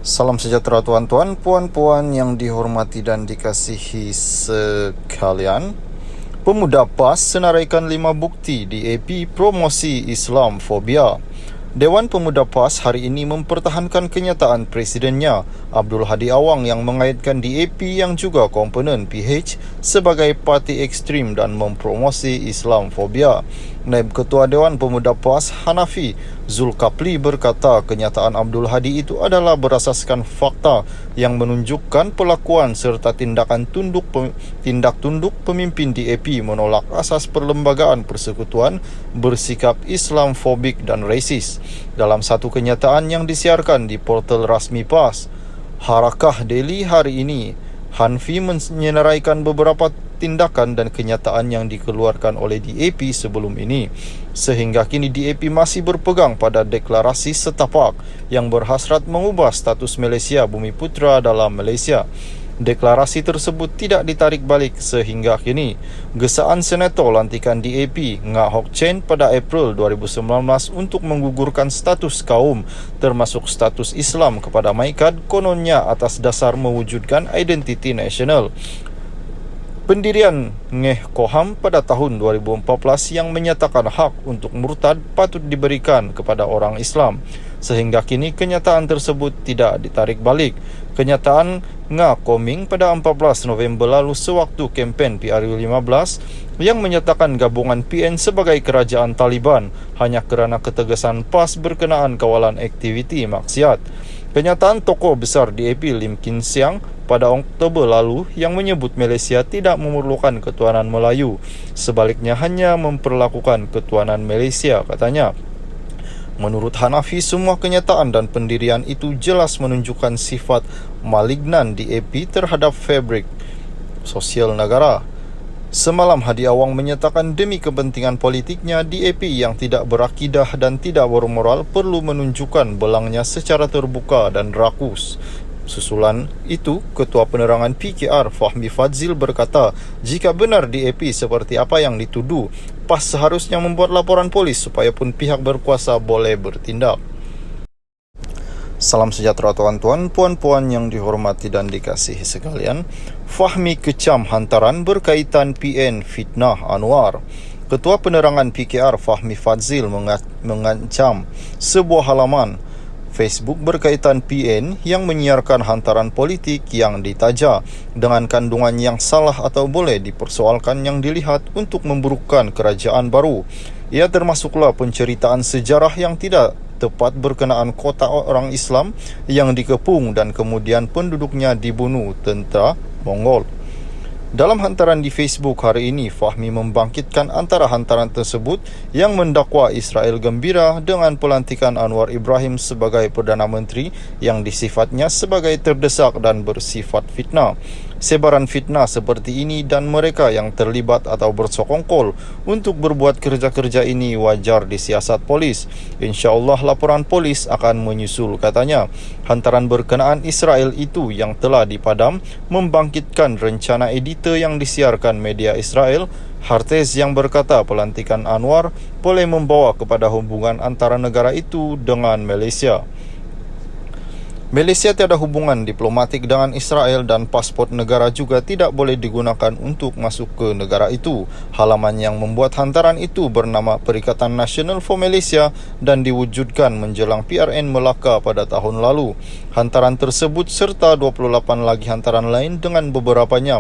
Salam sejahtera tuan-tuan, puan-puan yang dihormati dan dikasihi sekalian. Pemuda PAS senaraikan 5 bukti di AP promosi Islamfobia. Dewan Pemuda PAS hari ini mempertahankan kenyataan presidennya Abdul Hadi Awang yang mengaitkan DAP yang juga komponen PH sebagai parti ekstrim dan mempromosi Islamfobia. Naib Ketua Dewan Pemuda PAS Hanafi Zulkapli berkata kenyataan Abdul Hadi itu adalah berasaskan fakta yang menunjukkan pelakuan serta tindak tunduk pemimpin DAP menolak asas perlembagaan persekutuan bersikap Islamfobik dan rasis. Dalam satu kenyataan yang disiarkan di portal rasmi PAS, Harakah Daily hari ini, Hanafi menyenaraikan beberapa tindakan dan kenyataan yang dikeluarkan oleh DAP sebelum ini. Sehingga kini DAP masih berpegang pada deklarasi setapak yang berhasrat mengubah status Malaysia Bumi Putra dalam Malaysia. Deklarasi tersebut tidak ditarik balik sehingga kini. Gesaan Senator lantikan DAP Ngah Hock Chen pada April 2019 untuk menggugurkan status kaum termasuk status Islam kepada MYKAD kononnya atas dasar mewujudkan identiti nasional. Pendirian Ngeh Koham pada tahun 2014 yang menyatakan hak untuk murtad patut diberikan kepada orang Islam. Sehingga kini kenyataan tersebut tidak ditarik balik. Kenyataan Ngah Koming pada 14 November lalu sewaktu kempen PRU15 yang menyatakan gabungan PN sebagai kerajaan Taliban hanya kerana ketegasan PAS berkenaan kawalan aktiviti maksiat. Kenyataan tokoh besar DAP Lim Kim Siang pada Oktober lalu yang menyebut Malaysia tidak memerlukan ketuanan Melayu, sebaliknya hanya memperlakukan ketuanan Malaysia, katanya. Menurut Hanafi, semua kenyataan dan pendirian itu jelas menunjukkan sifat malignan DAP terhadap fabrik sosial negara. Semalam Hadi Awang menyatakan demi kepentingan politiknya, DAP yang tidak berakidah dan tidak bermoral perlu menunjukkan belangnya secara terbuka dan rakus. Susulan itu, Ketua Penerangan PKR Fahmi Fadzil berkata, jika benar DAP seperti apa yang dituduh, PAS seharusnya membuat laporan polis supaya pun pihak berkuasa boleh bertindak. Salam sejahtera tuan-tuan, puan-puan yang dihormati dan dikasihi sekalian. Fahmi kecam hantaran berkaitan PN fitnah Anwar. Ketua Penerangan PKR Fahmi Fadzil mengancam sebuah halaman Facebook berkaitan PN yang menyiarkan hantaran politik yang ditaja dengan kandungan yang salah atau boleh dipersoalkan yang dilihat untuk memburukkan kerajaan baru. Ia termasuklah penceritaan sejarah yang tidak tepat berkenaan kota orang Islam yang dikepung dan kemudian penduduknya dibunuh tentera Mongol. Dalam hantaran di Facebook hari ini, Fahmi membangkitkan antara hantaran tersebut yang mendakwa Israel gembira dengan pelantikan Anwar Ibrahim sebagai Perdana Menteri yang disifatnya sebagai terdesak dan bersifat fitnah. Sebaran fitnah seperti ini dan mereka yang terlibat atau bersokongkol untuk berbuat kerja-kerja ini wajar disiasat polis. InsyaAllah laporan polis akan menyusul, katanya. Hantaran berkenaan Israel itu yang telah dipadam membangkitkan rencana editor yang disiarkan media Israel, Hartez, yang berkata pelantikan Anwar boleh membawa kepada hubungan antara negara itu dengan Malaysia. Malaysia tiada hubungan diplomatik dengan Israel dan pasport negara juga tidak boleh digunakan untuk masuk ke negara itu. Halaman yang membuat hantaran itu bernama Perikatan Nasional for Malaysia dan diwujudkan menjelang PRN Melaka pada tahun lalu. Hantaran tersebut serta 28 lagi hantaran lain dengan beberapanya